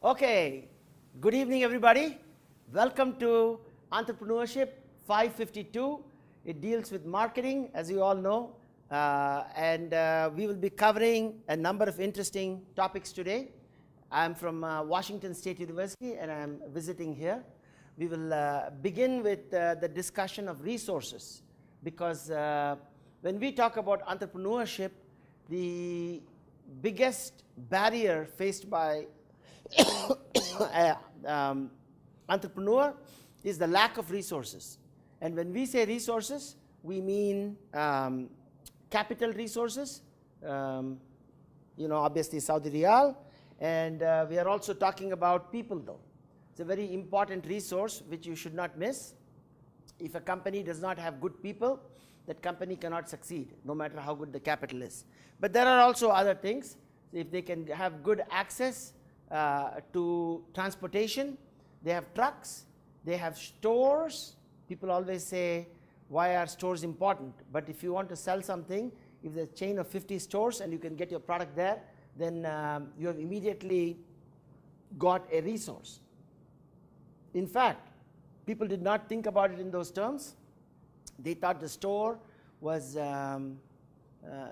Okay, good evening everybody. Welcome to Entrepreneurship 552. It deals with marketing, as you all know, and we will be covering a number of interesting topics today. I'm from Washington State University and I'm visiting here. We will begin with the discussion of resources, because when we talk about entrepreneurship, the biggest barrier faced by entrepreneur is the lack of resources. And when we say resources, we mean capital resources, obviously Saudi Riyal, and we are also talking about people though. It's a very important resource which you should not miss. If a company does not have good people, that company cannot succeed, no matter how good the capital is. But there are also other things. If they can have good access to transportation, they have trucks, they have stores. People always say, why are stores important? But if you want to sell something, if there's a chain of 50 stores and you can get your product there, then you have immediately got a resource. In fact, people did not think about it in those terms. They thought the store was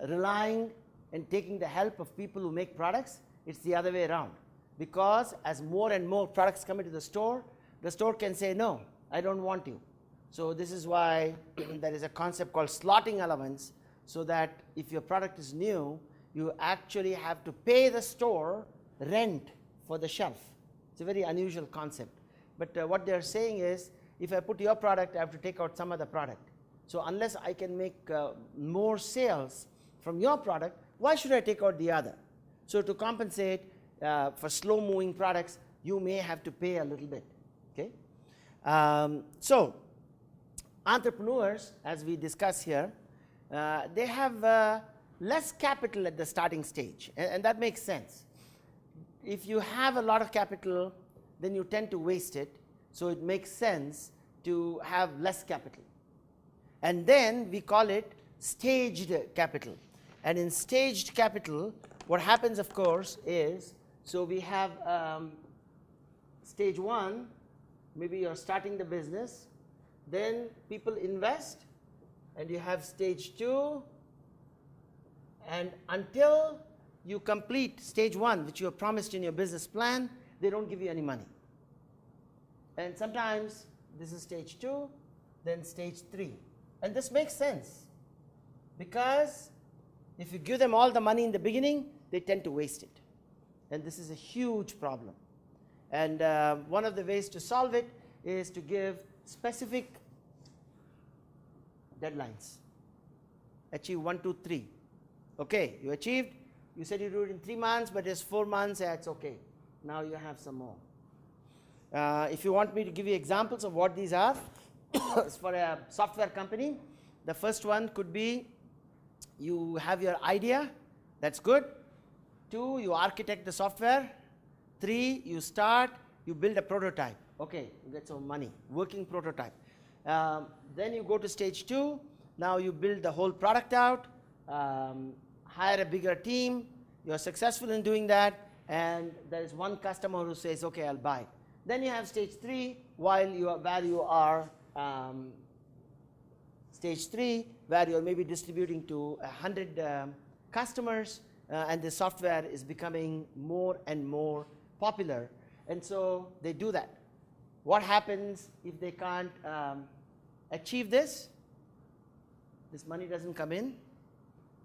relying and taking the help of people who make products. It's the other way around. Because as more and more products come into the store can say, no, I don't want you. So this is why there is a concept called slotting allowance, so that if your product is new, you actually have to pay the store rent for the shelf. It's a very unusual concept. But what they're saying is, if I put your product, I have to take out some other product. So unless I can make more sales from your product, why should I take out the other? So to compensate for slow-moving products, you may have to pay a little bit. Okay? So entrepreneurs, as we discuss here, they have less capital at the starting stage, and that makes sense. If you have a lot of capital, then you tend to waste it, so it makes sense to have less capital. And then we call it staged capital. And in staged capital, what happens, of course, is, so we have stage one, maybe you're starting the business, then people invest, and you have stage two, and until you complete stage one, which you have promised in your business plan, they don't give you any money. And sometimes this is stage two, then stage three. And this makes sense, because if you give them all the money in the beginning, they tend to waste it. And this is a huge problem. And one of the ways to solve it is to give specific deadlines. Achieve 1, 2, 3. Okay, you achieved. You said you do it in 3 months, but it's 4 months. Yeah, it's okay. Now you have some more. If you want me to give you examples of what these are, for a software company, the first one could be, you have your idea. That's good. 2, you architect the software. 3, you start, you build a prototype. Okay, you get some money, working prototype. Then you go to stage 2. Now you build the whole product out, hire a bigger team. You're successful in doing that, and there is one customer who says, okay, I'll buy. Then you have stage 3, where you are stage 3, where you're maybe distributing to 100 customers, and the software is becoming more and more popular. And so they do that. What happens if they can't achieve this? This money doesn't come in.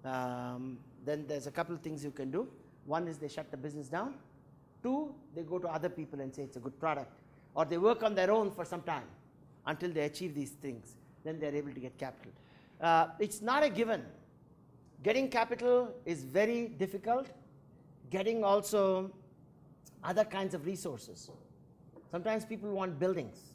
Then there's a couple of things you can do. One is they shut the business down. 2, they go to other people and say it's a good product. Or they work on their own for some time until they achieve these things. Then they're able to get capital. It's not a given. Getting capital is very difficult. Getting also other kinds of resources. Sometimes people want buildings,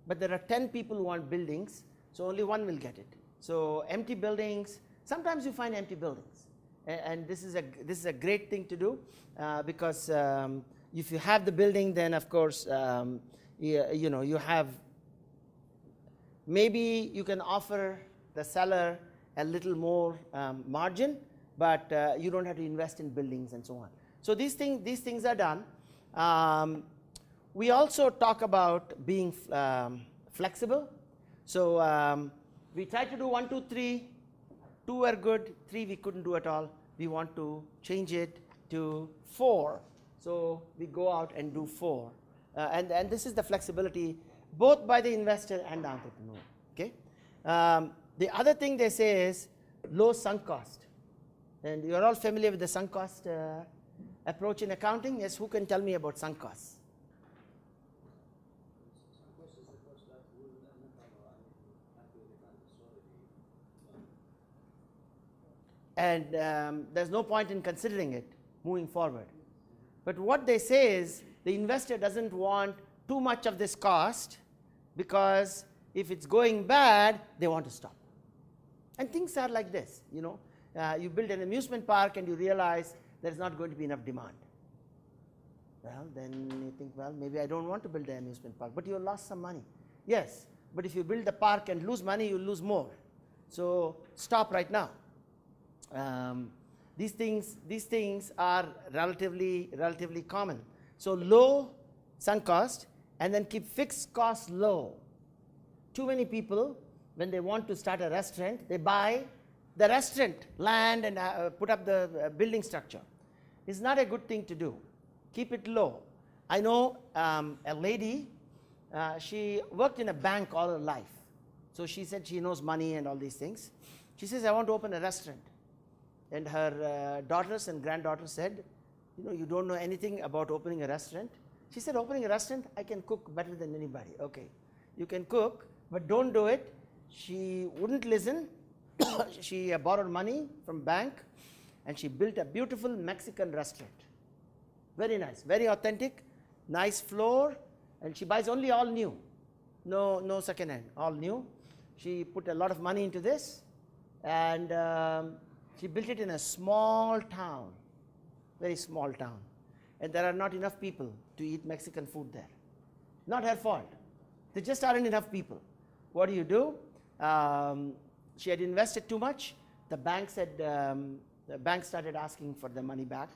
but there are 10 people who want buildings, so only one will get it. So empty buildings, sometimes you find empty buildings. And this is a great thing to do, because if you have the building, then of course you have, maybe you can offer the seller a little more margin, but you don't have to invest in buildings and so on. So these things are done. We also talk about being flexible. So we tried to do 1, 2, 3. 2 were good, 3 we couldn't do at all. We want to change it to 4. So we go out and do 4. And this is the flexibility both by the investor and the entrepreneur. Okay? The other thing they say is low sunk cost. And you're all familiar with the sunk cost approach in accounting. Yes, who can tell me about sunk costs? And there's no point in considering it moving forward. But what they say is the investor doesn't want too much of this cost, because if it's going bad, they want to stop. And things are like this, you know. You build an amusement park and you realize there's not going to be enough demand. Well, then you think, well, maybe I don't want to build an amusement park, but you lost some money. Yes, but if you build the park and lose money, you'll lose more. So stop right now. These things are relatively common. So low sunk cost, and then keep fixed costs low. Too many people, when they want to start a restaurant, they buy the restaurant land and put up the building structure. It's not a good thing to do. Keep it low. I know a lady, she worked in a bank all her life. So she said she knows money and all these things. She says, I want to open a restaurant. And her daughters and granddaughters said, you know, you don't know anything about opening a restaurant. She said, opening a restaurant, I can cook better than anybody. Okay, you can cook, but don't do it. She wouldn't listen. She borrowed money from bank, and she built a beautiful Mexican restaurant. Very nice, very authentic, nice floor, and she buys only all new. No second hand, all new. She put a lot of money into this, and she built it in a small town, very small town. And there are not enough people to eat Mexican food there. Not her fault. There just aren't enough people. What do? She had invested too much. The bank said, the bank started asking for the money back,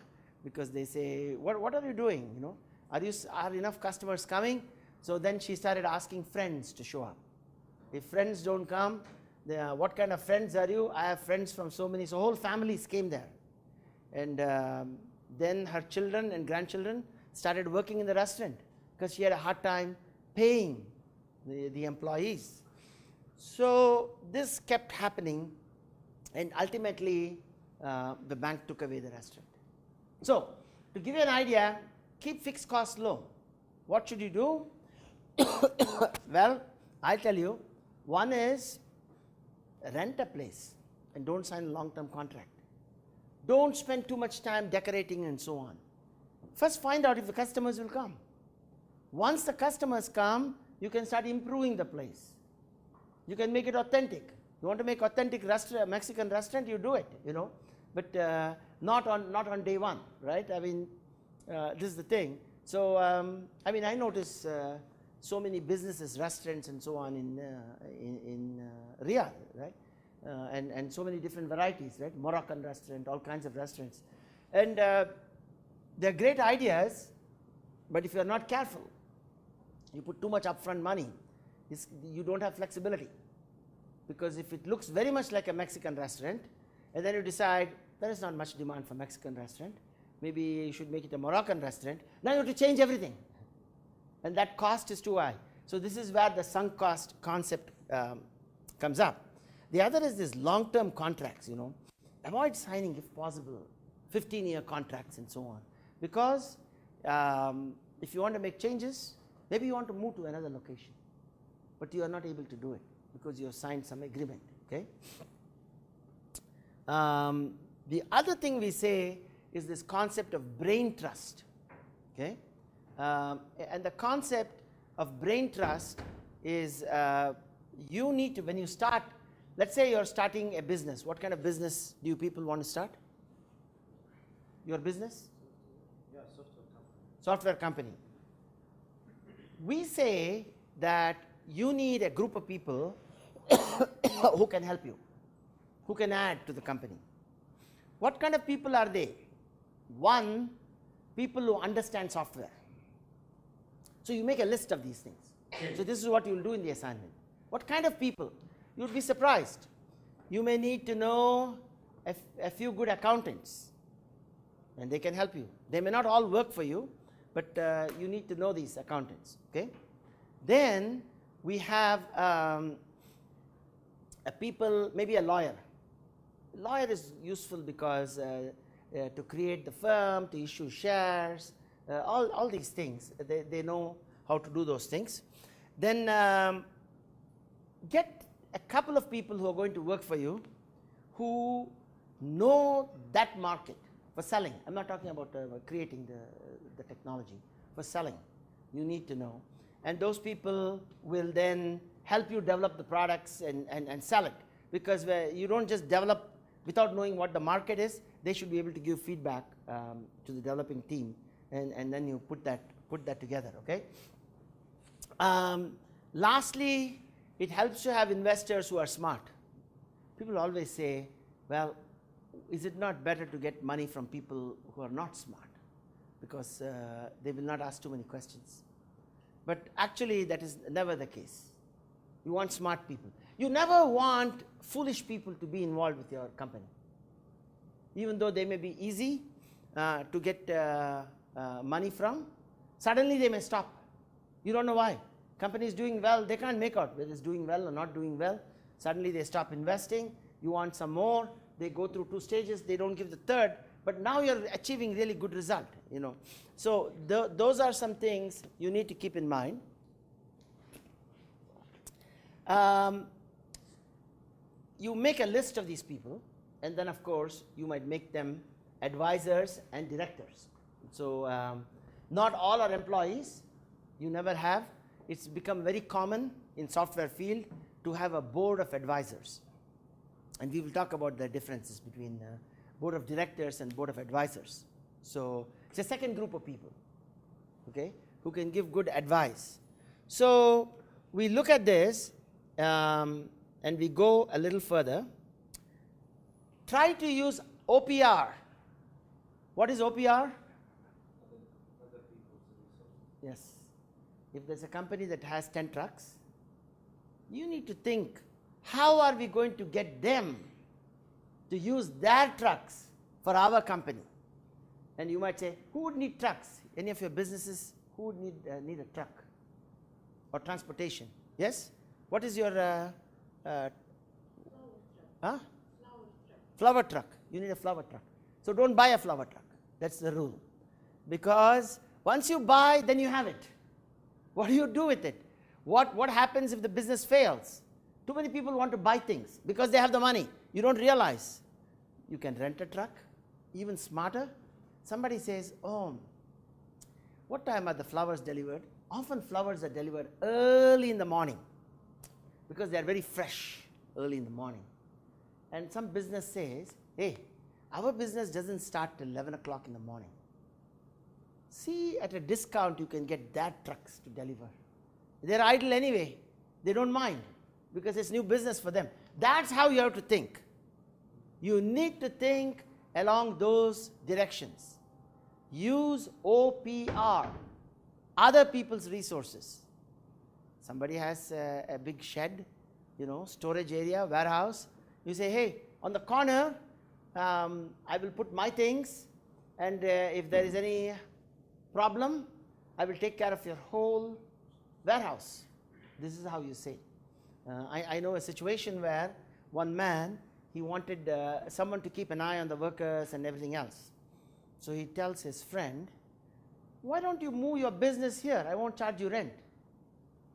because they say, what are you doing? You know, are enough customers coming? So then she started asking friends to show up. If friends don't come, what kind of friends are you? I have friends from so many. So whole families came there. And then her children and grandchildren started working in the restaurant, because she had a hard time paying the employees. So this kept happening, and ultimately the bank took away the restaurant. So to give you an idea, keep fixed costs low. What should you do? Well, I'll tell you. One is rent a place and don't sign a long-term contract. Don't spend too much time decorating and so on. First, find out if the customers will come. Once the customers come, you can start improving the place. You can make it authentic. You want to make authentic Mexican restaurant, you do it, you know, but not on day one, right? I mean, this is the thing. So I mean, I notice so many businesses, restaurants, and so on in Riyadh, right? And so many different varieties, right? Moroccan restaurant, all kinds of restaurants, and they're great ideas, but if you're not careful, you put too much upfront money, you don't have flexibility. Because if it looks very much like a Mexican restaurant, and then you decide there is not much demand for Mexican restaurant, maybe you should make it a Moroccan restaurant, now you have to change everything. And that cost is too high. So this is where the sunk cost concept comes up. The other is this long-term contracts, you know. Avoid signing, if possible, 15-year contracts and so on. Because if you want to make changes, maybe you want to move to another location, but you are not able to do it because you have signed some agreement, okay? The other thing we say is this concept of brain trust, okay? And the concept of brain trust is you need to, when you start, let's say you're starting a business. What kind of business do you people want to start? Your business? Yeah, software company. Software company. We say that you need a group of people who can help you, who can add to the company. What kind of people are they? One, people who understand software. So you make a list of these things. So this is what you'll do in the assignment. What kind of people? You'd be surprised. You may need to know a few good accountants, and they can help you. They may not all work for you, but you need to know these accountants. Okay. Then we have a people, maybe a lawyer. Lawyer is useful because to create the firm, to issue shares, all these things. They know how to do those things. Then get a couple of people who are going to work for you who know that market for selling. I'm not talking about creating the technology. For selling, you need to know. And those people will then help you develop the products and sell it. Because you don't just develop without knowing what the market is. They should be able to give feedback to the developing team, and then you put that together. Okay. Lastly, it helps to have investors who are smart. People always say, well, is it not better to get money from people who are not smart? Because they will not ask too many questions. But actually, that is never the case. You want smart people. You never want foolish people to be involved with your company. Even though they may be easy to get money from, suddenly they may stop. You don't know why. Company is doing well, they can't make out whether it's doing well or not doing well. Suddenly they stop investing. You want some more. They go through 2 stages. They don't give the third. But now you're achieving really good result. So those are some things you need to keep in mind. You make a list of these people, and then of course you might make them advisors and directors. So not all are employees. You never have. It's become very common in software field to have a board of advisors. And we will talk about the differences between board of directors and board of advisors. So it's a second group of people, okay, who can give good advice. So we look at this and we go a little further. Try to use OPR. What is OPR? Yes. If there's a company that has 10 trucks, you need to think, how are we going to get them to use their trucks for our company? And you might say, who would need trucks? Any of your businesses, who would need a truck or transportation? Yes? What is your flower truck. You need a flower truck. So don't buy a flower truck. That's the rule. Because once you buy, then you have it. What do you do with it? What happens if the business fails? Too many people want to buy things because they have the money. You don't realize. You can rent a truck. Even smarter. Somebody says, oh, what time are the flowers delivered? Often flowers are delivered early in the morning because they are very fresh early in the morning. And some business says, hey, our business doesn't start till 11 o'clock in the morning. See, at a discount, you can get that trucks to deliver. They're idle anyway. They don't mind because it's new business for them. That's how you have to think. You need to think along those directions. Use OPR, other people's resources. Somebody has a big shed, storage area, warehouse. You say, hey, on the corner, I will put my things, and if there is any problem, I will take care of your whole warehouse. This is how you say. I know a situation where one man, he wanted someone to keep an eye on the workers and everything else. So he tells his friend, why don't you move your business here? I won't charge you rent.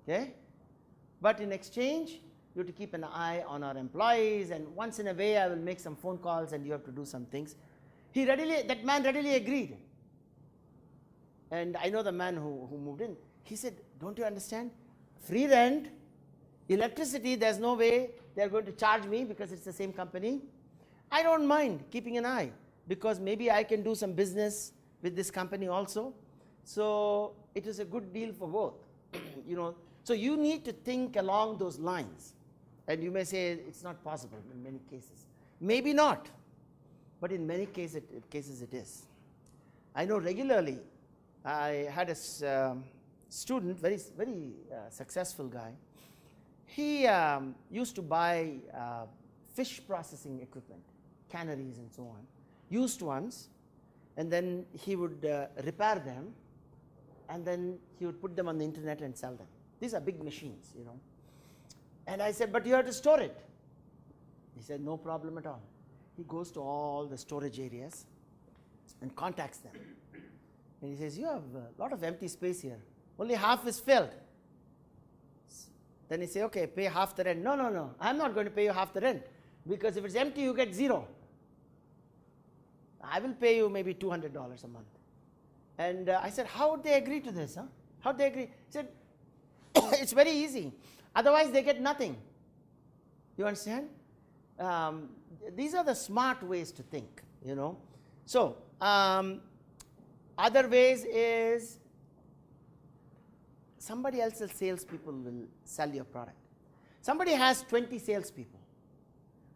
Okay? But in exchange, you have to keep an eye on our employees, and once in a way I will make some phone calls and you have to do some things. That man readily agreed. And I know the man who moved in. He said, don't you understand? Free rent, electricity, there's no way they're going to charge me because it's the same company. I don't mind keeping an eye because maybe I can do some business with this company also. So it is a good deal for both. So you need to think along those lines. And you may say it's not possible in many cases. Maybe not, but in many cases it is. I know regularly I had a student, very successful guy. He used to buy fish processing equipment, canneries and so on, used ones, and then he would repair them, and then he would put them on the internet and sell them. These are big machines, you know. And I said, but you have to store it. He said, no problem at all. He goes to all the storage areas and contacts them. And he says, you have a lot of empty space here. Only half is filled. Then he says, okay, pay half the rent. No, I'm not going to pay you half the rent, because if it's empty, you get zero. I will pay you maybe $200 a month. And I said, how would they agree to this? Huh? How would they agree? He said, it's very easy. Otherwise, they get nothing. You understand? These are the smart ways to think, you know. So, other ways is somebody else's salespeople will sell your product. Somebody has 20 salespeople.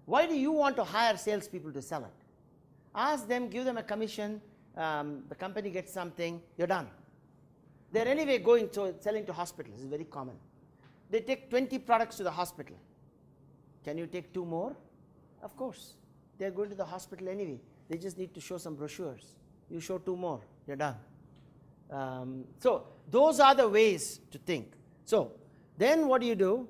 Why do you want to hire salespeople to sell it? Ask them, give them a commission, the company gets something, you're done. They're anyway going to selling to hospitals. It's very common. They take 20 products to the hospital. Can you take 2 more? Of course. They're going to the hospital anyway. They just need to show some brochures. You show 2 more, you're done. So those are the ways to think. So then what do?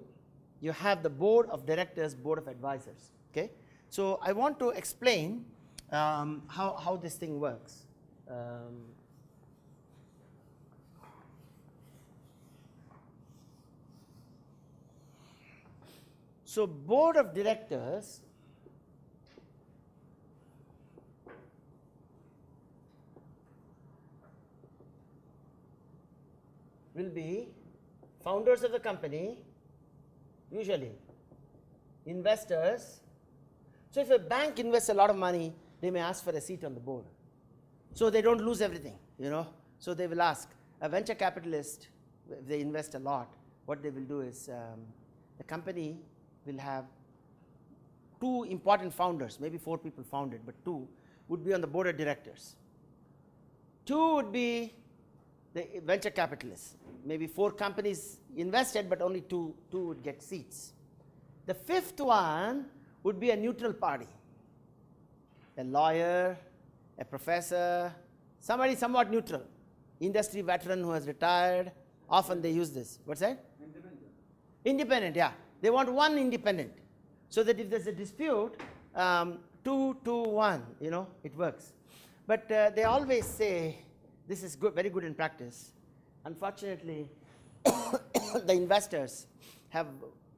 You have the board of directors, board of advisors. Okay. So I want to explain how this thing works. So board of directors will be founders of the company, usually investors. So if a bank invests a lot of money, they may ask for a seat on the board. So they don't lose everything, you know. So they will ask. A venture capitalist, if they invest a lot, what they will do is the company will have 2 important founders, maybe 4 people founded, but 2 would be on the board of directors. 2 would be the venture capitalists. Maybe 4 companies invested, but only 2 would get seats. The 5th one would be a neutral party, a lawyer, a professor, somebody somewhat neutral, industry veteran who has retired. Often they use this. What's that? Independent, yeah. They want 1 independent, so that if there's a dispute, 2-1, you know, it works. But they always say, this is good, very good in practice. Unfortunately, the investors have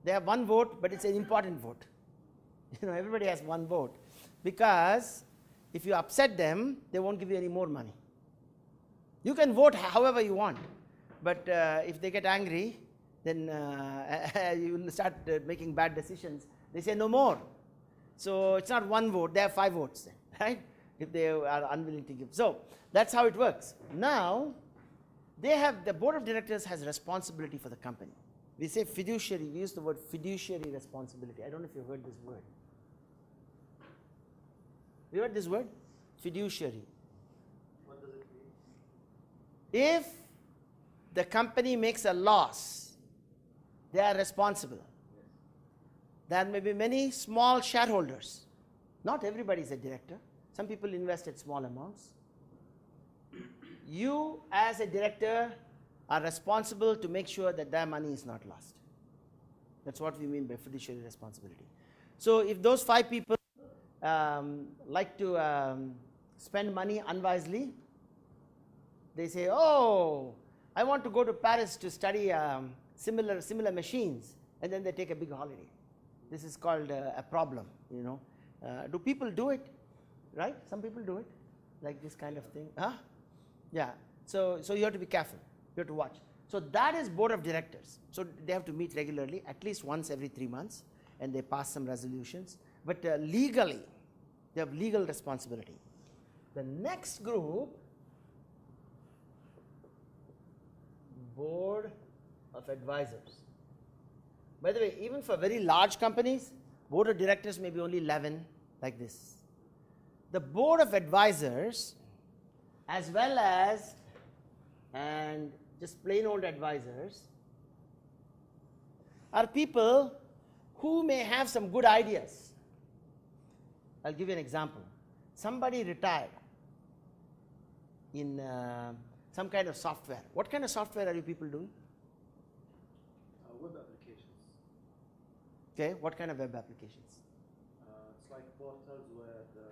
1 vote, but it's an important vote. You know, everybody has 1 vote, because if you upset them, they won't give you any more money. You can vote however you want, but if they get angry, then you will start making bad decisions. They say no more. So it's not 1 vote, they have 5 votes, right? If they are unwilling to give. So that's how it works. Now, the board of directors has responsibility for the company. We say fiduciary, we use the word fiduciary responsibility. I don't know if you've heard this word. You heard this word? Fiduciary. What does it mean? If the company makes a loss, they are responsible. Yes. There may be many small shareholders. Not everybody is a director. Some people invest at small amounts. You, as a director, are responsible to make sure that their money is not lost. That's what we mean by fiduciary responsibility. So if those 5 people like to spend money unwisely, they say, oh, I want to go to Paris to study similar machines, and then they take a big holiday. This is called a problem, you know. Do people do it? Right? Some people do it, like this kind of thing. Huh? Yeah. So you have to be careful. You have to watch. So that is board of directors. So they have to meet regularly, at least once every 3 months, and they pass some resolutions. But legally, they have legal responsibility. The next group, board of advisors. By the way, even for very large companies, board of directors may be only 11, like this. The board of advisors, as well as and just plain old advisors, are people who may have some good ideas. I'll give you an example. Somebody retired in some kind of software. What kind of software are you people doing? Web applications. Okay, what kind of web applications? It's like portals where the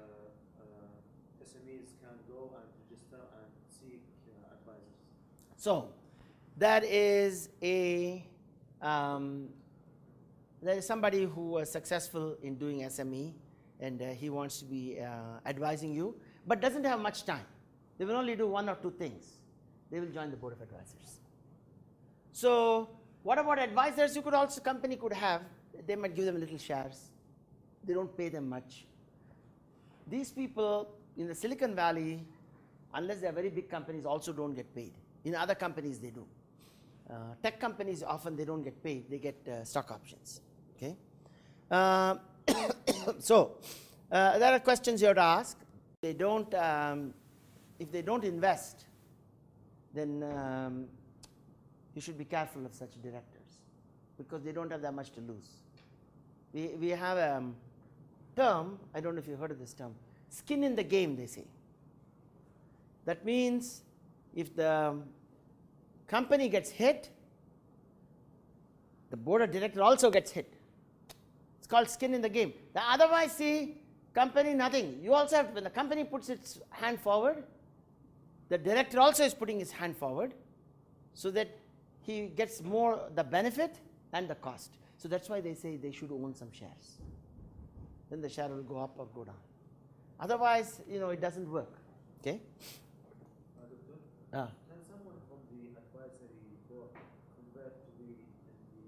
SMEs can go and register and seek advisors. So, there is somebody who was successful in doing SME, and he wants to be advising you, but doesn't have much time. They will only do one or two things. They will join the board of advisors. So, what about advisors? You could also, company could have, they might give them little shares. They don't pay them much. These people in the Silicon Valley, unless they're very big companies, also don't get paid. In other companies, they do. Tech companies, often they don't get paid. They get stock options. Okay. So, there are questions you have to ask. They don't, if they don't invest, then you should be careful of such directors because they don't have that much to lose. We have a term, I don't know if you've heard of this term, skin in the game, they say. That means if the company gets hit, the board of directors also gets hit. It's called skin in the game. Otherwise, see, company, nothing. You also have, when the company puts its hand forward, the director also is putting his hand forward so that he gets more the benefit and the cost. So that's why they say they should own some shares. Then the share will go up or go down. Otherwise, it doesn't work. Okay? Can someone from the advisory board convert to be in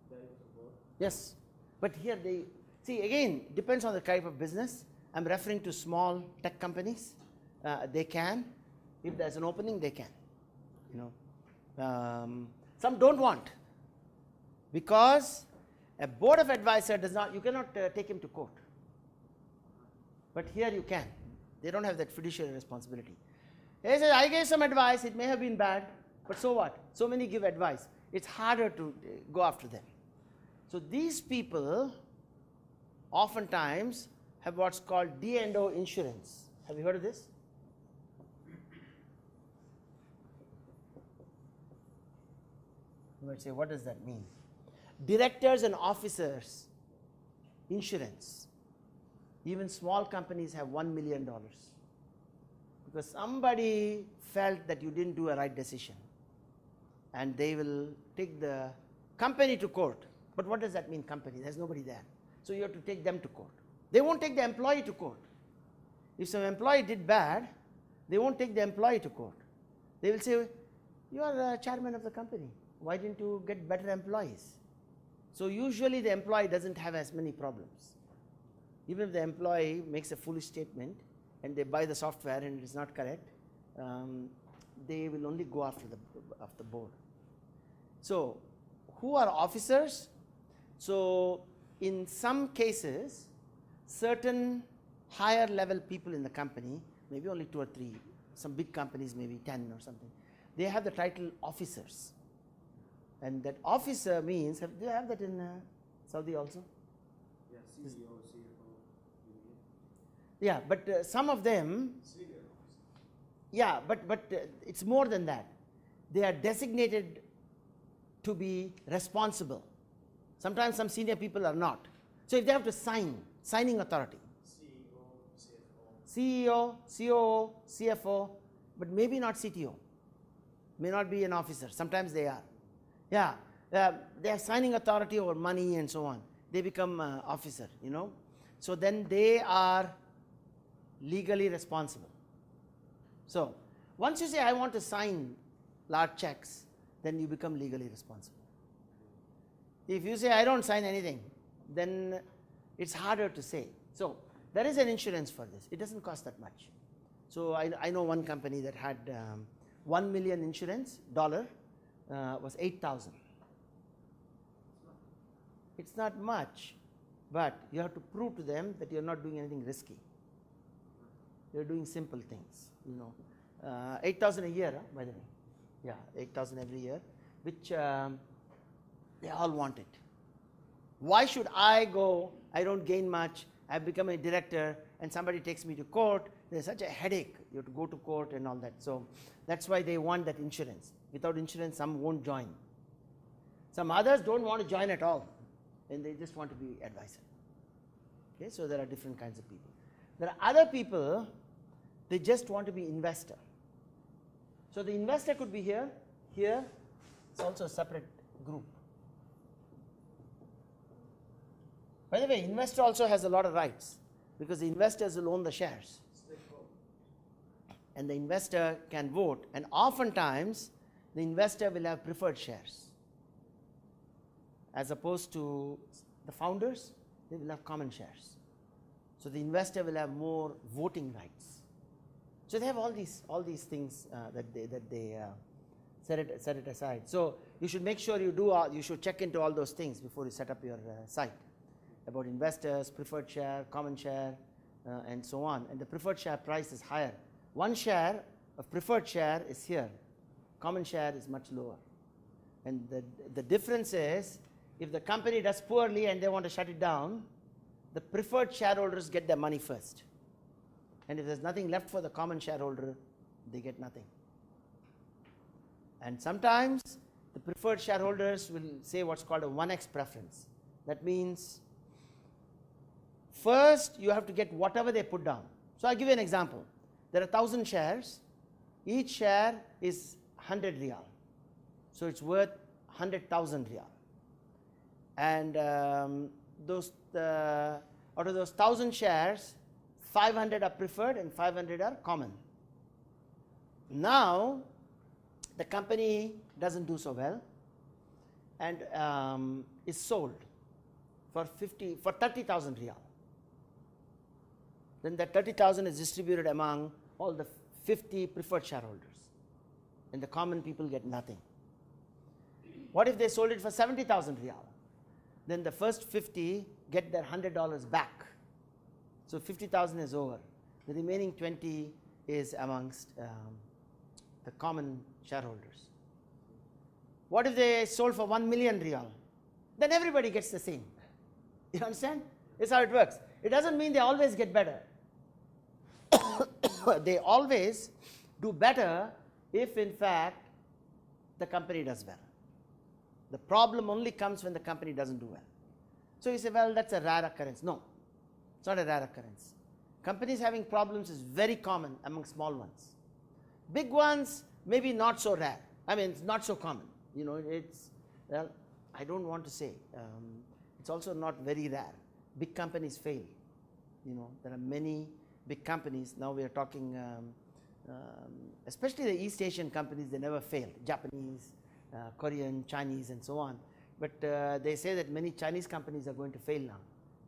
the director board? Yes. But here they, see again, depends on the type of business. I'm referring to small tech companies. They can. If there's an opening, they can. Some don't want. Because a board of advisor does not, you cannot take him to court. But here you can. They don't have that fiduciary responsibility. They say, I gave some advice, it may have been bad, but so what? So many give advice. It's harder to go after them. So these people oftentimes have what's called D&O insurance. Have you heard of this? You might say, what does that mean? Directors and officers insurance. Even small companies have $1 million because somebody felt that you didn't do a right decision, and they will take the company to court. But what does that mean, company? There's nobody there. So you have to take them to court. They won't take the employee to court. If some employee did bad, they won't take the employee to court. They will say, you are the chairman of the company. Why didn't you get better employees? So usually the employee doesn't have as many problems. Even if the employee makes a foolish statement and they buy the software and it is not correct, they will only go after the board. So who are officers? So in some cases, certain higher level people in the company, maybe only 2 or 3, some big companies maybe 10 or something, they have the title officers. And that officer means, do you have that in Saudi also? Yeah, CEO, CFO. Yeah, but some of them, yeah, but it's more than that. They are designated to be responsible. Sometimes some senior people are not. So if they have to signing authority. CEO, COO, CFO, but maybe not CTO. May not be an officer. Sometimes they are. Yeah, they are signing authority over money and so on. They become officer, So then they are legally responsible. So once you say, I want to sign large checks, then you become legally responsible. If you say, I don't sign anything, then it's harder to say. So there is an insurance for this. It doesn't cost that much. So I know one company that had $1 million insurance, was $8,000. It's not much, but you have to prove to them that you're not doing anything risky. You're doing simple things, $8,000 a year, by the way. Yeah, 8,000 every year, which they all want it. Why should I go? I don't gain much. I've become a director, and somebody takes me to court. There's such a headache. You have to go to court and all that. So that's why they want that insurance. Without insurance, some won't join. Some others don't want to join at all, and they just want to be advisor. Okay, so there are different kinds of people. There are other people, they just want to be investor. So the investor could be here, here. It's also a separate group. By the way, investor also has a lot of rights because the investors will own the shares. And the investor can vote, and oftentimes the investor will have preferred shares. As opposed to the founders, they will have common shares. So the investor will have more voting rights. So they have all these things that they set it aside. So you should make sure you should check into all those things before you set up your site, about investors, preferred share, common share, and so on. And the preferred share price is higher. One share of preferred share is here. Common share is much lower. And the difference is, if the company does poorly and they want to shut it down, the preferred shareholders get their money first. And if there's nothing left for the common shareholder, they get nothing. And sometimes the preferred shareholders will say what's called a 1x preference. That means first you have to get whatever they put down. So I'll give you an example. There are 1,000 shares. Each share is 100 riyal. So it's worth 100,000 riyal. And out of those 1,000 shares, 500 are preferred and 500 are common. Now, the company doesn't do so well and is sold for 30,000 riyal. Then that 30,000 is distributed among all the 50 preferred shareholders, and the common people get nothing. What if they sold it for 70,000 riyal? Then the first 50 get their $100 back. So 50,000 is over. The remaining 20 is amongst the common shareholders. What if they sold for 1 million riyal? Then everybody gets the same. You understand? That's how it works. It doesn't mean they always get better. They always do better if, in fact, the company does well. The problem only comes when the company doesn't do well. So you say, well, that's a rare occurrence. No, it's not a rare occurrence. Companies having problems is very common among small ones. Big ones, maybe not so rare. I mean, it's not so common. You know, it's, well, I don't want to say. It's also not very rare. Big companies fail. You know, there are many big companies. Now we are talking, especially the East Asian companies, they never fail. Japanese, Korean, Chinese, and so on. But they say that many Chinese companies are going to fail now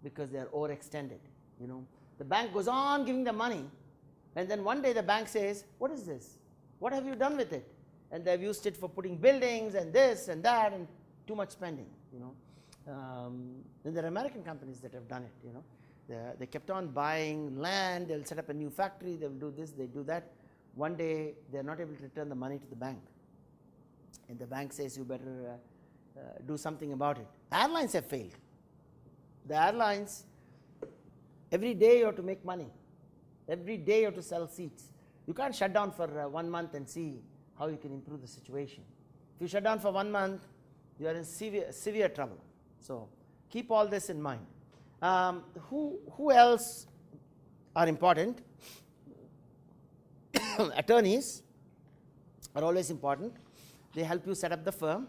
because they are overextended. You know, the bank goes on giving them money, and then one day the bank says, "What is this? What have you done with it?" And they've used it for putting buildings and this and that and too much spending. You know, then there are American companies that have done it. You know, they kept on buying land. They'll set up a new factory. They'll do this. They do that. One day they're not able to return the money to the bank. And the bank says, you better do something about it. Airlines have failed. The airlines, every day you have to make money. Every day you have to sell seats. You can't shut down for 1 month and see how you can improve the situation. If you shut down for 1 month, you are in severe trouble. So keep all this in mind. Who else are important? Attorneys are always important. They help you set up the firm.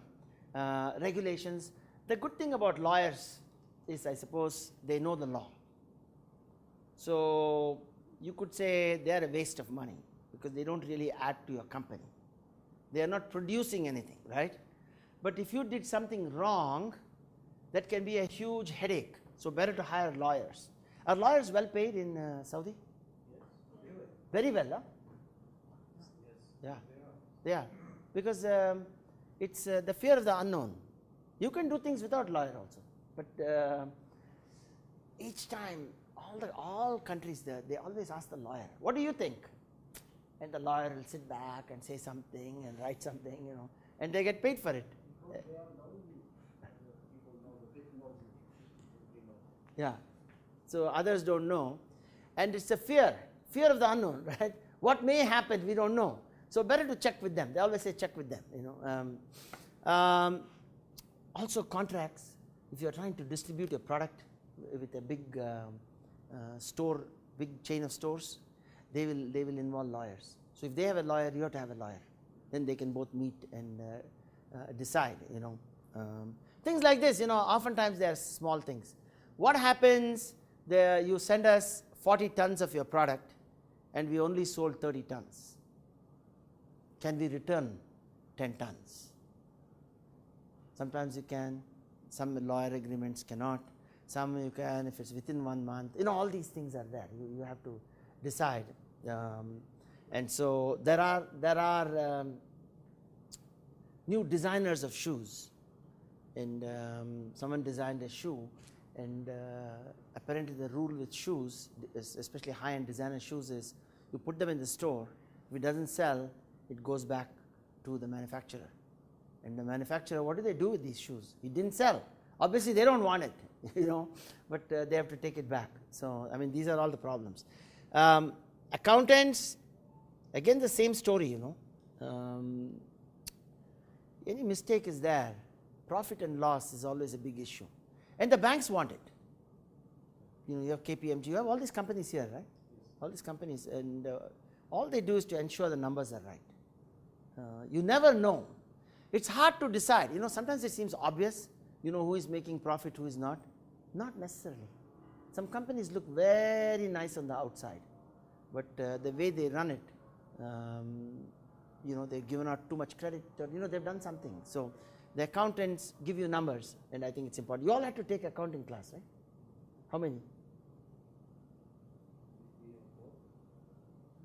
Regulations. The good thing about lawyers is, I suppose, they know the law. So you could say they are a waste of money because they don't really add to your company. They are not producing anything, right? But if you did something wrong, that can be a huge headache. So better to hire lawyers. Are lawyers well paid in Saudi? Yes. Very well, huh? Yes. Yeah, they are. Because it's the fear of the unknown. You can do things without lawyer also. But each time, all countries, they always ask the lawyer, what do you think? and the lawyer will sit back and say something and write something, you know, and they get paid for it. Because they are the only people know the technology. They know. Yeah. So others don't know. And it's a fear of the unknown, right? What may happen, we don't know. So better to check with them. They always say check with them, you know. Also contracts. If you're trying to distribute your product with a big store, big chain of stores, they will involve lawyers. So if they have a lawyer, you have to have a lawyer. Then they can both meet and decide, you know. Things like this, you know, oftentimes they are small things. What happens, you send us 40 tons of your product and we only sold 30 tons. Can we return 10 tons? Sometimes you can, some lawyer agreements cannot, some you can if it's within 1 month. You know, all these things are there. You have to decide. And so there are new designers of shoes. And someone designed a shoe, and apparently the rule with shoes, especially high-end designer shoes, is you put them in the store. If it doesn't sell, it goes back to the manufacturer. And the manufacturer, what do they do with these shoes? It didn't sell. Obviously, they don't want it, you know, but they have to take it back. So, I mean, these are all the problems. Accountants, again, the same story, you know. Any mistake is there. Profit and loss is always a big issue. And the banks want it. You know, you have KPMG, you have all these companies here, right? All these companies, and all they do is to ensure the numbers are right. You never know. It's hard to decide. You know, sometimes it seems obvious, you know, who is making profit, who is not. Not necessarily. Some companies look very nice on the outside, but the way they run it, you know, they've given out too much credit, or, you know, they've done something. So the accountants give you numbers, and I think it's important. You all have to take accounting class, right? How many?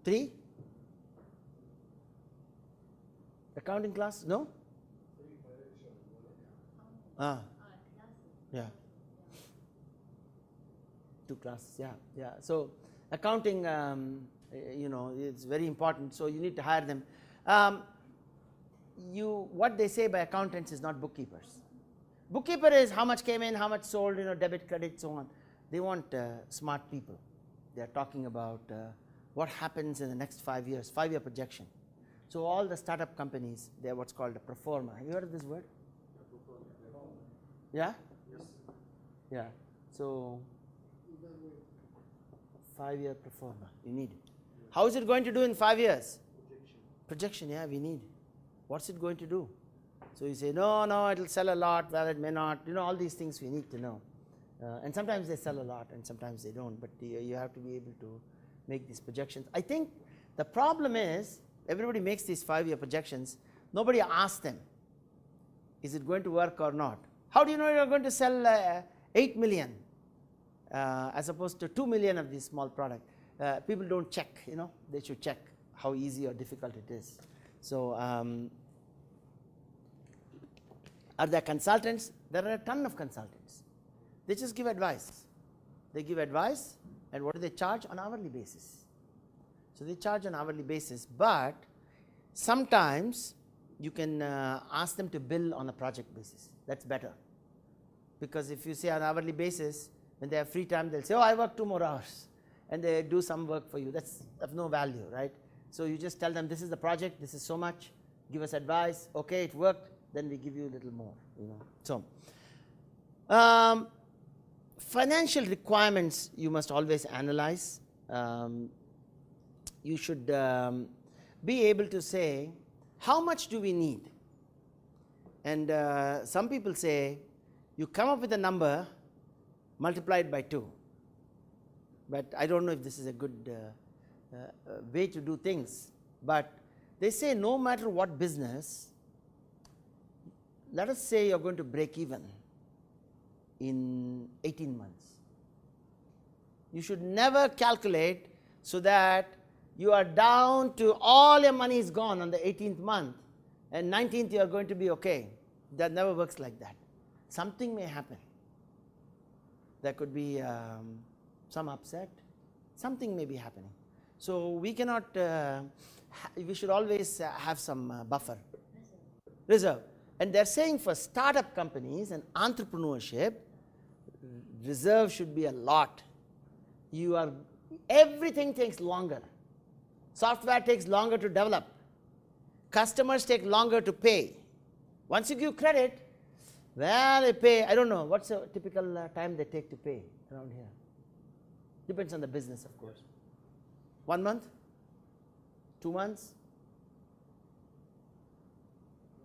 3? Accounting class? No? Yeah. 2 classes, yeah. So accounting, you know, it's very important. So you need to hire them. What they say by accountants is not bookkeepers. Bookkeeper is how much came in, how much sold, you know, debit, credit, so on. They want smart people. They are talking about what happens in the next 5 years, 5-year projection. So all the startup companies, they are what's called a pro forma. Have you heard of this word? Yeah? Yes. Yeah. So 5-year pro forma, you need it. How is it going to do in 5 years? Projection, yeah, we need. What's it going to do? So you say, no, it'll sell a lot, well, it may not. You know, all these things we need to know. And sometimes they sell a lot and sometimes they don't, but you have to be able to make these projections. I think the problem is, everybody makes these 5-year projections. Nobody asks them, is it going to work or not? How do you know you're going to sell 8 million as opposed to 2 million of this small product? People don't check, you know, they should check how easy or difficult it is. So are there consultants? There are a ton of consultants. They just give advice. They give advice, and what do they charge? On hourly basis. So they charge on hourly basis, but sometimes you can ask them to bill on a project basis. That's better. Because if you say on hourly basis, when they have free time, they'll say, oh, I work 2 more hours. And they do some work for you. That's of no value, right? So you just tell them, this is the project, this is so much, give us advice, okay, it worked, then we give you a little more, you know. So, financial requirements you must always analyze. You should be able to say, how much do we need? And some people say, you come up with a number, multiply it by 2. But I don't know if this is a good way to do things. But they say no matter what business, let us say you're going to break even in 18 months. You should never calculate so that you are down to all your money is gone on the 18th month and 19th you are going to be okay. That never works like that. Something may happen. There could be some upset. Something may be happening. So we cannot, we should always have some buffer. Reserve. And they're saying for startup companies and entrepreneurship, reserve should be a lot. Everything takes longer. Software takes longer to develop. Customers take longer to pay. Once you give credit, well, they pay, I don't know, what's the typical time they take to pay around here? Depends on the business, of course. 1 month? 2 months?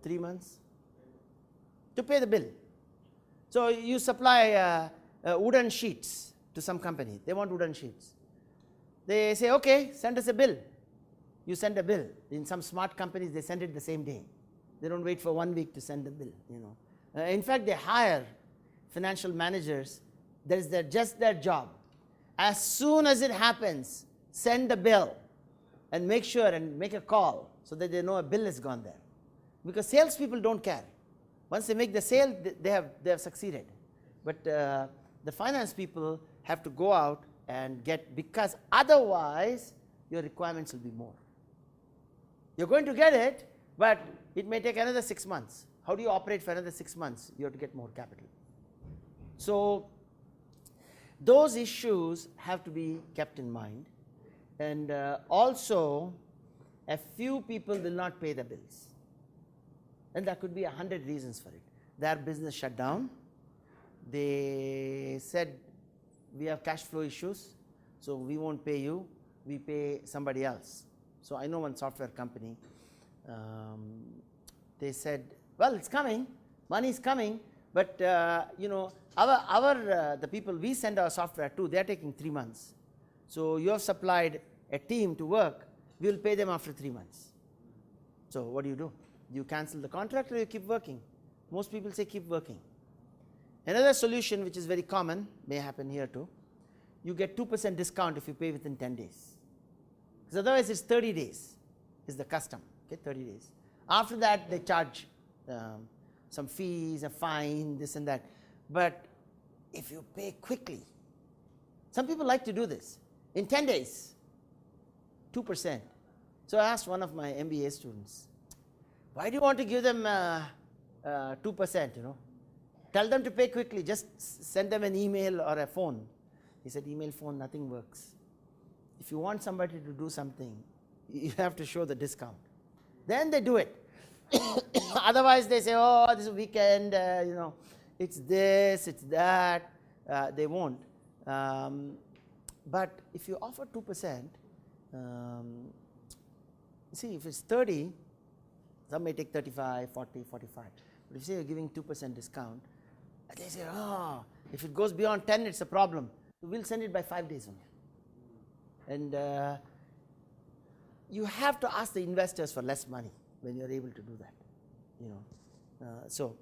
3 months? To pay the bill. So you supply wooden sheets to some company. They want wooden sheets. They say, okay, send us a bill. You send a bill. In some smart companies, they send it the same day. They don't wait for 1 week to send the bill. In fact, they hire financial managers. That is just their job. As soon as it happens, send the bill and make sure and make a call so that they know a bill has gone there. Because salespeople don't care. Once they make the sale, they have succeeded. But the finance people have to go out and get, because otherwise your requirements will be more. You're going to get it, but it may take another 6 months. How do you operate for another 6 months? You have to get more capital. So those issues have to be kept in mind. And also, a few people will not pay the bills. And there could be 100 reasons for it. Their business shut down. They said, we have cash flow issues, so we won't pay you. We pay somebody else. So I know one software company, they said, well, it's coming, money is coming, but the people we send our software to, they're taking 3 months. So you have supplied a team to work, we will pay them after 3 months. So what do? You cancel the contract or you keep working? Most people say keep working. Another solution which is very common, may happen here too, you get 2% discount if you pay within 10 days. Because otherwise it's 30 days is the custom, okay, 30 days. After that they charge some fees, a fine, this and that. But if you pay quickly, some people like to do this. In 10 days, 2%. So I asked one of my MBA students, why do you want to give them 2%, Tell them to pay quickly, just send them an email or a phone. He said, email, phone, nothing works. If you want somebody to do something, you have to show the discount. Then they do it. Otherwise they say, oh, this is weekend, it's this, it's that. They won't. But if you offer 2%, see, if it's 30, some may take 35, 40, 45. But if you say you're giving 2% discount, they say, oh, if it goes beyond 10, it's a problem. We'll send it by 5 days only. And you have to ask the investors for less money when you're able to do that. So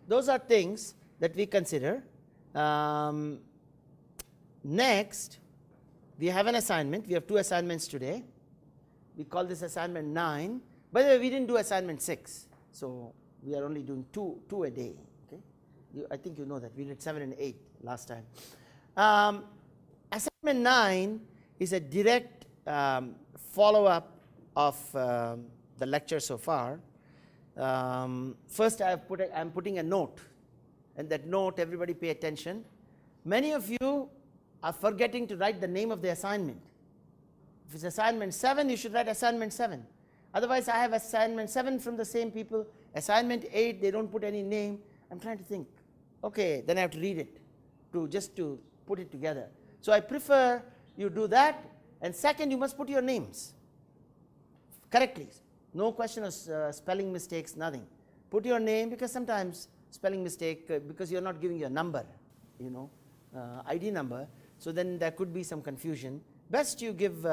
those are things that we consider. Next, we have an assignment. We have 2 assignments today. We call this assignment 9. By the way, we didn't do assignment 6. So we are only doing two a day. Okay? I think you know that. We did 7 and 8 last time. Assignment 9 is a direct follow-up of the lecture so far. First, I'm putting a note. And that note, everybody pay attention. Many of you are forgetting to write the name of the assignment. If it's assignment 7, you should write assignment 7. Otherwise, I have assignment 7 from the same people. Assignment 8, they don't put any name. I'm trying to think. Okay, then I have to read it just to put it together. So I prefer you do that. And second, you must put your names correctly. No question of spelling mistakes, nothing. Put your name, because sometimes spelling mistake, because you're not giving your number, ID number. So then there could be some confusion. Best you give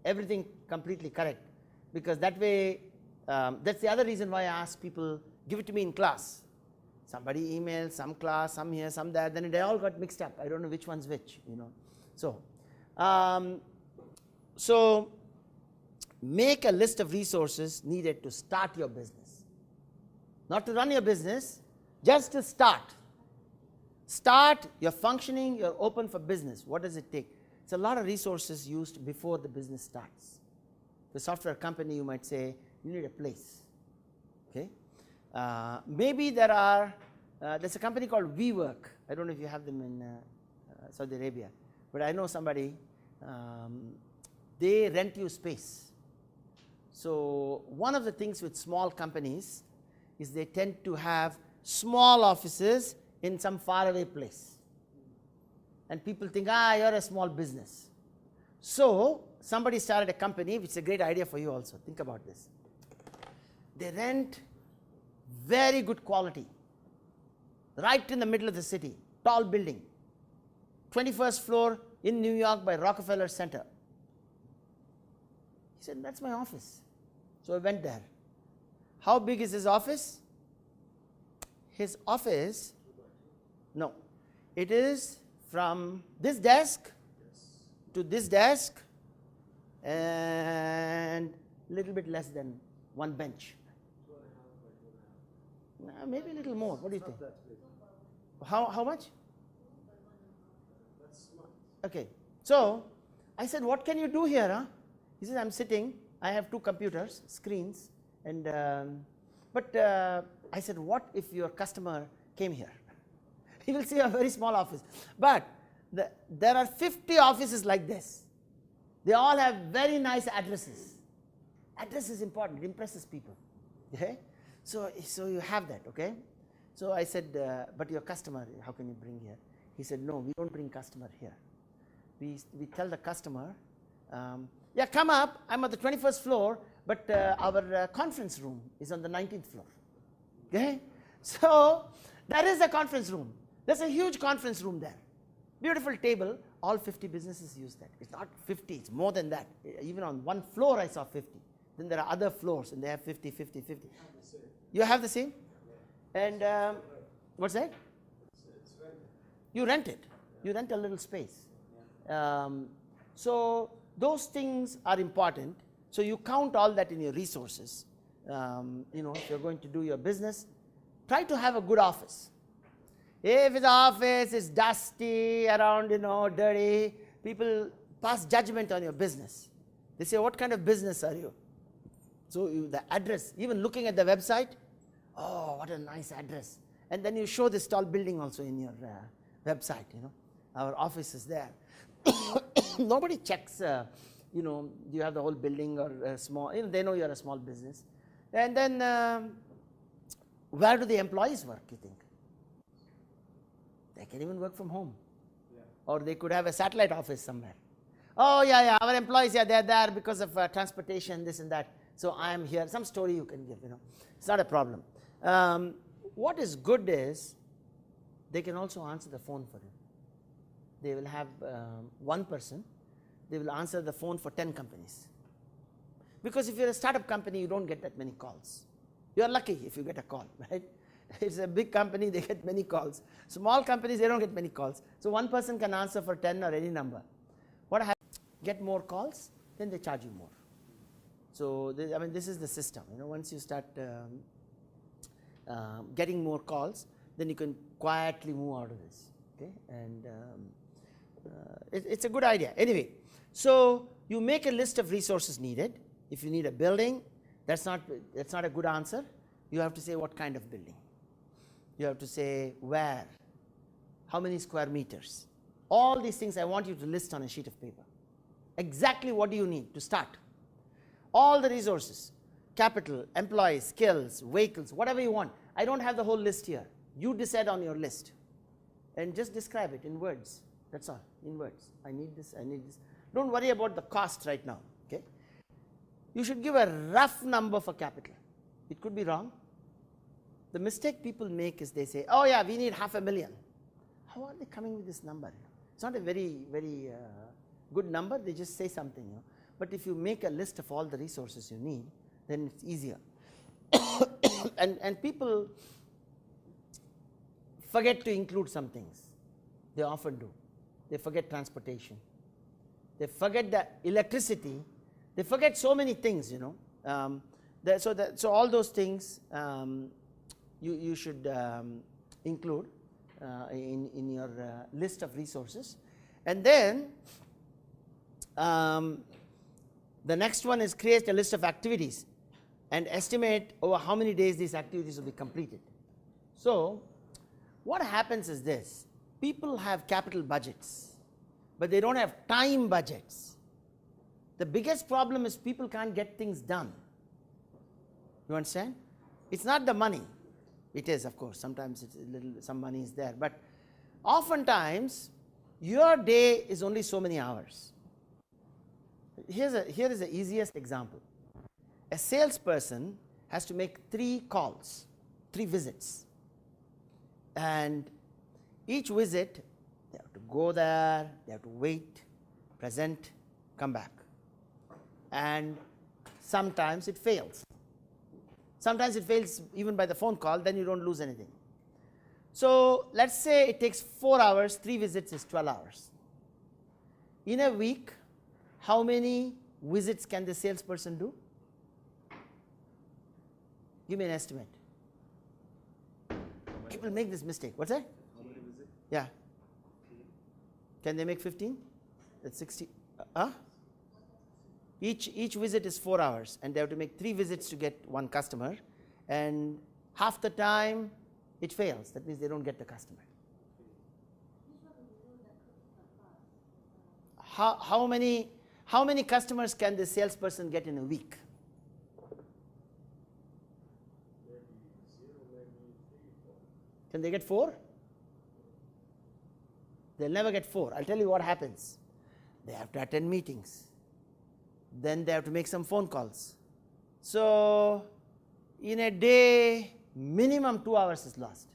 everything completely correct, because that way, that's the other reason why I ask people, give it to me in class. Somebody emails, some class, some here, some there, then they all got mixed up. I don't know which one's which, So make a list of resources needed to start your business. Not to run your business, just to start. Start, you're functioning, you're open for business. What does it take? It's a lot of resources used before the business starts. The software company, you might say, you need a place. Okay? Maybe there's a company called WeWork. I don't know if you have them in Saudi Arabia, but I know somebody, they rent you space. So one of the things with small companies is they tend to have small offices in some faraway place. And people think, you're a small business. So somebody started a company, which is a great idea for you also. Think about this. They rent very good quality, right in the middle of the city, tall building, 21st floor in New York by Rockefeller Center. He said, that's my office. So I went there. How big is his office? His office, no, it is from this desk to this desk and a little bit less than one bench. Maybe a little more. What do you think? How much? Okay. So I said, what can you do here? Huh? He said, I'm sitting. I have 2 computers, screens. And I said, what if your customer came here? He will see a very small office. But there are 50 offices like this. They all have very nice addresses. Address is important. It impresses people. Okay? So you have that. Okay? So I said, but your customer, how can you bring here? He said, no, we don't bring customer here. We tell the customer, yeah, come up. I'm at the 21st floor, but our conference room is on the 19th floor. Okay? So there is a conference room. There's a huge conference room there. Beautiful table. All 50 businesses use that. It's not 50. It's more than that. Even on one floor, I saw 50. Then there are other floors, and they have 50, 50, 50. You have the same? And what's that? It's rented. You rent it. You rent a little space. So those things are important. So you count all that in your resources. If you're going to do your business, try to have a good office. If the office is dusty, around, dirty, people pass judgment on your business. They say, what kind of business are you? So the address, even looking at the website, oh, what a nice address. And then you show this tall building also in your website, Our office is there. Nobody checks, do you have the whole building or small, they know you're a small business. And then where do the employees work, you think? They can even work from home. Yeah. Or they could have a satellite office somewhere. Oh, yeah, our employees, they're there because of transportation, this and that. So I'm here. Some story you can give, It's not a problem. What is good is they can also answer the phone for you. They will have one person. They will answer the phone for 10 companies. Because if you're a startup company, you don't get that many calls. You're lucky if you get a call, right? It's a big company, they get many calls. Small companies, they don't get many calls. So one person can answer for 10 or any number. What happens? Get more calls, then they charge you more. So this is the system. Once you start getting more calls, then you can quietly move out of this. Okay, and it's a good idea. Anyway, so you make a list of resources needed. If you need a building, that's not a good answer. You have to say what kind of building. You have to say where, how many square meters. All these things I want you to list on a sheet of paper. Exactly what do you need to start. All the resources, capital, employees, skills, vehicles, whatever you want. I don't have the whole list here. You decide on your list. And just describe it in words. That's all, in words. I need this, I need this. Don't worry about the cost right now. Okay? You should give a rough number for capital. It could be wrong. The mistake people make is they say, oh yeah, we need $500,000. How are they coming with this number? It's not a very, very good number. They just say something. But if you make a list of all the resources you need, then it's easier. and people forget to include some things. They often do. They forget transportation. They forget the electricity. They forget so many things, So all those things you should include in your list of resources. And then The next one is create a list of activities and estimate over how many days these activities will be completed. So what happens is this: people have capital budgets, but they don't have time budgets. The biggest problem is people can't get things done. You understand? It's not the money. It is, of course. Sometimes it's a little, some money is there, but oftentimes your day is only so many hours. Here is the easiest example. A salesperson has to make 3 calls, 3 visits, and each visit they have to go there, they have to wait, present, come back, and sometimes it fails. Sometimes it fails even by the phone call, then you don't lose anything. So let's say it takes 4 hours, 3 visits is 12 hours. In a week, how many visits can the salesperson do? Give me an estimate. People make this mistake. What's that? How many visits? Yeah. Can they make 15? That's 60. Each visit is 4 hours, and they have to make 3 visits to get 1 customer, and half the time it fails. That means they don't get the customer. How many customers can the salesperson get in a week? Can they get 4? They'll never get 4. I'll tell you what happens. They have to attend meetings. Then they have to make some phone calls. So in a day, minimum 2 hours is lost.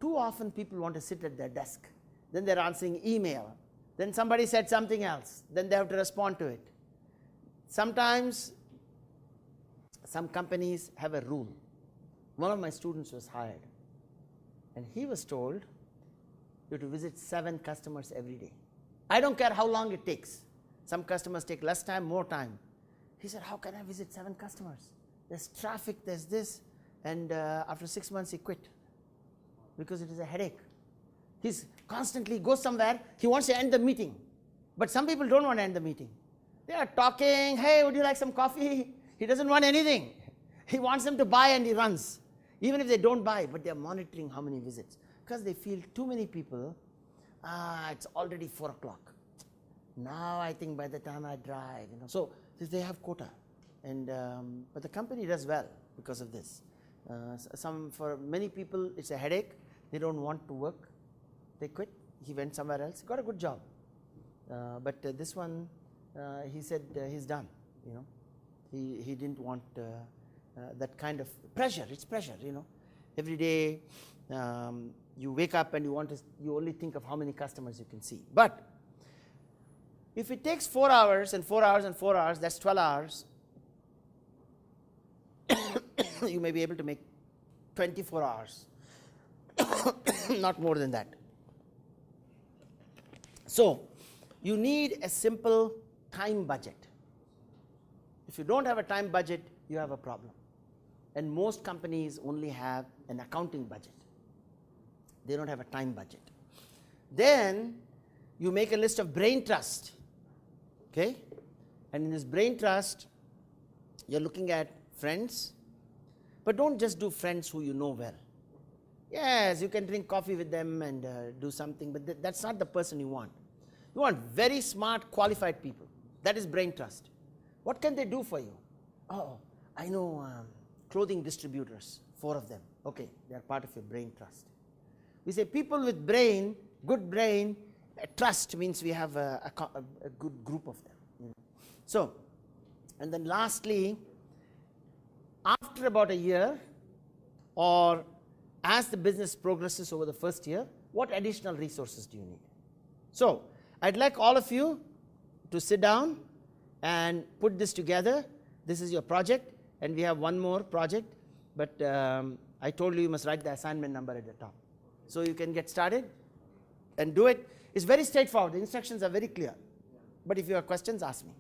Too often people want to sit at their desk. Then they're answering email. Then somebody said something else. Then they have to respond to it. Sometimes some companies have a rule. One of my students was hired, and he was told you have to visit 7 customers every day. I don't care how long it takes. Some customers take less time, more time. He said, how can I visit 7 customers? There's traffic, there's this. And after 6 months, he quit because it is a headache. He's constantly goes somewhere. He wants to end the meeting. But some people don't want to end the meeting. They are talking, hey, would you like some coffee? He doesn't want anything. He wants them to buy, and he runs. Even if they don't buy, but they're monitoring how many visits. Because they feel too many people, it's already 4 o'clock. Now I think by the time I drive, So they have quota. And but the company does well because of this. For many people, it's a headache. They don't want to work. They quit. He went somewhere else. Got a good job. But this one, he said he's done. He didn't want that kind of pressure. It's pressure. Every day you wake up and you only think of how many customers you can see. But if it takes 4 hours and 4 hours and 4 hours, that's 12 hours. You may be able to make 24 hours, not more than that. So you need a simple time budget. If you don't have a time budget, you have a problem. And most companies only have an accounting budget. They don't have a time budget. Then you make a list of brain trust. Okay? And in this brain trust, you're looking at friends. But don't just do friends who you know well. Yes, you can drink coffee with them and do something, but that's not the person you want. You want very smart, qualified people. That is brain trust. What can they do for you? Oh, I know clothing distributors, 4 of them. Okay, they are part of your brain trust. We say people with brain, good brain, trust means we have a good group of them. So, and then lastly, after about a year, or as the business progresses over the first year, what additional resources do you need? So I'd like all of you to sit down and put this together. This is your project, and we have one more project, but I told you must write the assignment number at the top. So you can get started and do it. It's very straightforward. The instructions are very clear. But if you have questions, ask me.